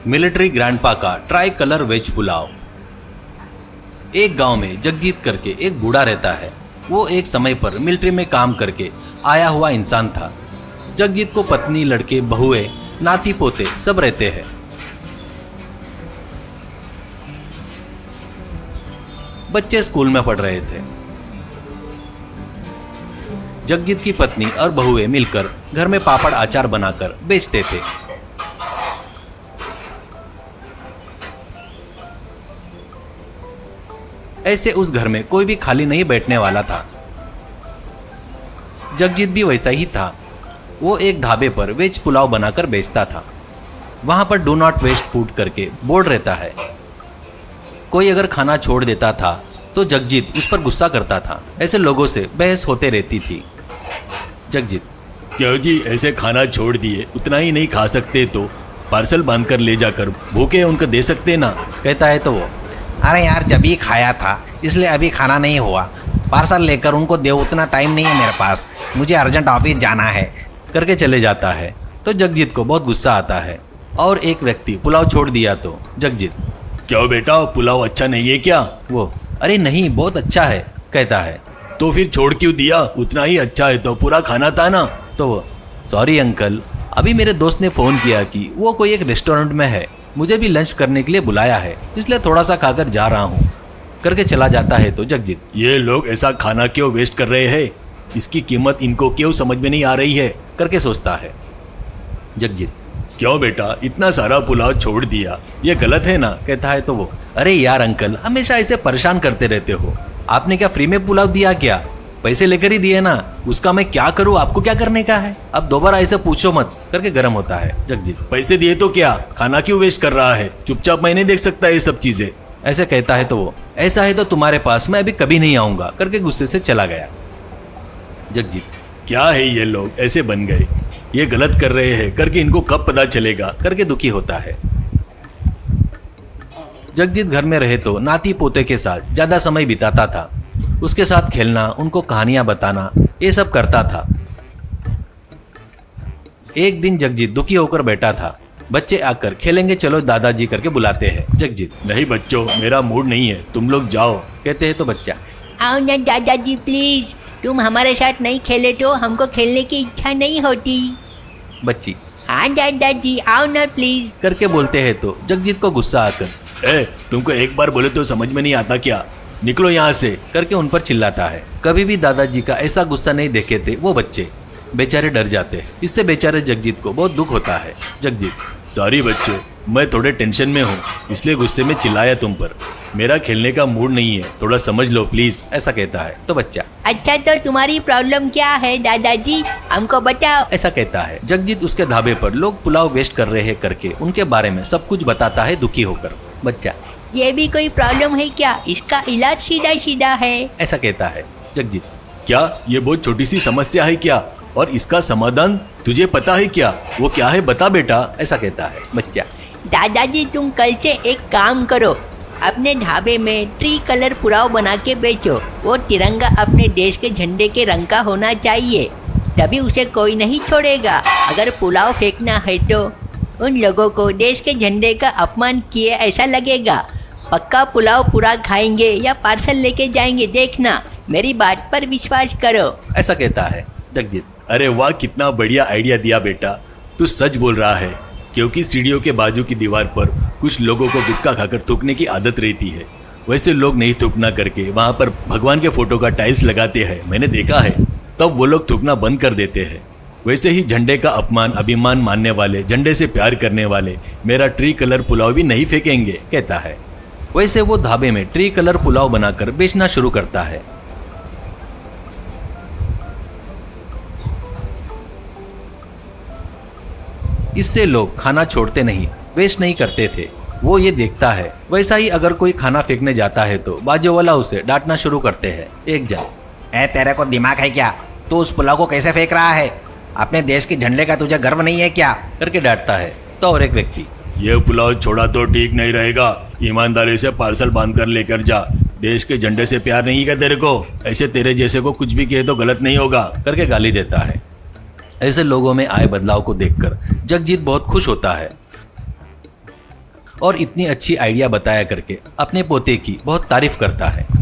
Military grandpa का try colour veg pulao. एक गांव में जगजीत करके एक बूढ़ा रहता है। वो एक समय पर मिलिट्री में काम करके आया हुआ इंसान था। जगजीत को पत्नी, लड़के, बहुएं, नाती पोते सब रहते हैं। बच्चे स्कूल में पढ़ रहे थे। जगजीत की पत्नी और बहुएं मिलकर घर में पापड़ अचार बनाकर बेचते थे। ऐसे उस घर में कोई भी खाली नहीं बैठने वाला था। जगजीत भी वैसा ही था। वो एक ढाबे पर वेज पुलाव बनाकर बेचता था। वहां पर डू नॉट वेस्ट फूड करके बोर्ड रहता है। कोई अगर खाना छोड़ देता था तो जगजीत उस पर गुस्सा करता था। ऐसे लोगों से बहस होते रहती थी। जगजीत: क्यों जी, ऐसे खाना छोड़ दिए, उतना ही नहीं खा सकते तो पार्सल बांधकर ले जाकर भूखे उनको दे सकते ना। कहता है तो वो: अरे यार, जब ही खाया था इसलिए अभी खाना नहीं हुआ, पार्सल लेकर उनको दे, उतना टाइम नहीं है मेरे पास, मुझे अर्जेंट ऑफिस जाना है करके चले जाता है। तो जगजीत को बहुत गुस्सा आता है। और एक व्यक्ति पुलाव छोड़ दिया तो जगजीत: क्यों बेटा, पुलाव अच्छा नहीं है क्या? वो: अरे नहीं, बहुत अच्छा है कहता है। तो फिर छोड़ क्यों दिया? उतना ही अच्छा है तो पूरा खाना था ना। तो वो: सॉरी अंकल, अभी मेरे दोस्त ने फ़ोन किया कि वो कोई एक रेस्टोरेंट में है, मुझे भी लंच करने के लिए बुलाया है, इसलिए थोड़ा सा खाकर जा रहा हूँ करके चला जाता है। तो जगजीत: ये लोग ऐसा खाना क्यों वेस्ट कर रहे हैं? इसकी कीमत इनको क्यों समझ में नहीं आ रही है करके सोचता है। जगजीत: क्यों बेटा, इतना सारा पुलाव छोड़ दिया, ये गलत है ना? कहता है तो वो: अरे यार अंकल, हमेशा ऐसे परेशान करते रहते हो, आपने क्या फ्री में पुलाव दिया क्या? पैसे लेकर ही दिए ना, उसका मैं क्या करूँ, आपको क्या करने का है? अब दोबारा ऐसे पूछो मत करके गर्म होता है। जगजीत: पैसे दिए तो क्या, खाना क्यों वेस्ट कर रहा है? चुपचाप मैं नहीं देख सकता ये सब चीजें। ऐसे कहता है तो वो: ऐसा है तो तुम्हारे पास मैं अभी कभी नहीं आऊंगा करके गुस्से से चला गया। जगजीत: क्या है ये लोग ऐसे बन गए, ये गलत कर रहे हैं करके इनको कब पता चलेगा करके दुखी होता है। जगजीत घर में रहे तो नाती पोते के साथ ज्यादा समय बिताता था। उसके साथ खेलना, उनको कहानियां बताना, ये सब करता था। एक दिन जगजीत दुखी होकर बैठा था। बच्चे आकर खेलेंगे चलो दादाजी करके बुलाते हैं। जगजीत: नहीं बच्चों, मेरा मूड नहीं है, तुम लोग जाओ कहते हैं तो बच्चा: आओ ना दादाजी प्लीज, तुम हमारे साथ नहीं खेले तो हमको खेलने की इच्छा नहीं होती। बच्ची: हाँ दादाजी, आओ ना प्लीज करके बोलते हैं तो जगजीत को गुस्सा आकर: तुमको एक बार बोले तो समझ में नहीं आता क्या? निकलो यहाँ से करके उन पर चिल्लाता है। कभी भी दादाजी का ऐसा गुस्सा नहीं देखे थे वो बच्चे, बेचारे डर जाते हैं। इससे बेचारे जगजीत को बहुत दुख होता है। जगजीत: सॉरी बच्चों, मैं थोड़े टेंशन में हूँ, इसलिए गुस्से में चिल्लाया तुम पर, मेरा खेलने का मूड नहीं है, थोड़ा समझ लो प्लीज। ऐसा कहता है तो बच्चा: अच्छा तो तुम्हारी प्रॉब्लम क्या है दादाजी, हमको बताओ। ऐसा कहता है। जगजीत उसके ढाबे पर लोग पुलाव वेस्ट कर रहे हैं करके उनके बारे में सब कुछ बताता है दुखी होकर। बच्चा: ये भी कोई प्रॉब्लम है क्या? इसका इलाज सीधा सीधा है। ऐसा कहता है। जगजीत: क्या ये बहुत छोटी सी समस्या है क्या, और इसका समाधान तुझे पता है क्या? वो क्या है बता बेटा। ऐसा कहता है। बच्चा: दादाजी तुम कल से एक काम करो, अपने ढाबे में ट्री कलर पुलाव बना के बेचो। वो तिरंगा अपने देश के झंडे के रंग का होना चाहिए, तभी उसे कोई नहीं छोड़ेगा। अगर पुलाव फेंकना है तो उन लोगों को देश के झंडे का अपमान किए ऐसा लगेगा। पक्का पुलाव पूरा खाएंगे या पार्सल लेके जाएंगे, देखना, मेरी बात पर विश्वास करो। ऐसा कहता है। जगजीत: अरे वाह, कितना बढ़िया आइडिया दिया बेटा, तू सच बोल रहा है, क्योंकि सीढ़ियों के बाजू की दीवार पर कुछ लोगों को गुटखा खाकर थूकने की आदत रहती है। वैसे लोग नहीं थूकना करके वहाँ पर भगवान के फोटो का टाइल्स लगाते हैं, मैंने देखा है, तब वो लोग थूकना बंद कर देते हैं। वैसे ही झंडे का अपमान, अभिमान मानने वाले, झंडे से प्यार करने वाले मेरा ट्री कलर पुलाव भी नहीं फेंकेंगे कहता है। वैसे वो ढाबे में ट्री कलर पुलाव बनाकर बेचना शुरू करता है। इससे लोग खाना छोड़ते नहीं, वेस्ट नहीं करते थे। वो ये देखता है। वैसा ही अगर कोई खाना फेंकने जाता है तो बाजू वाला उसे डांटना शुरू करते हैं। एक जन: तेरे को दिमाग है क्या? तू उस पुलाव को कैसे फेंक रहा है? अपने देश के झंडे का तुझे गर्व नहीं है क्या? करके डांटता है। तो और एक व्यक्ति: ये पुलाव छोड़ा तो ठीक नहीं रहेगा, ईमानदारी से पार्सल बांध कर लेकर जा, देश के झंडे से प्यार नहीं है तेरे को, ऐसे तेरे जैसे को कुछ भी कहे तो गलत नहीं होगा करके गाली देता है। ऐसे लोगों में आए बदलाव को देखकर जगजीत बहुत खुश होता है। और इतनी अच्छी आइडिया बताया करके अपने पोते की बहुत तारीफ करता है।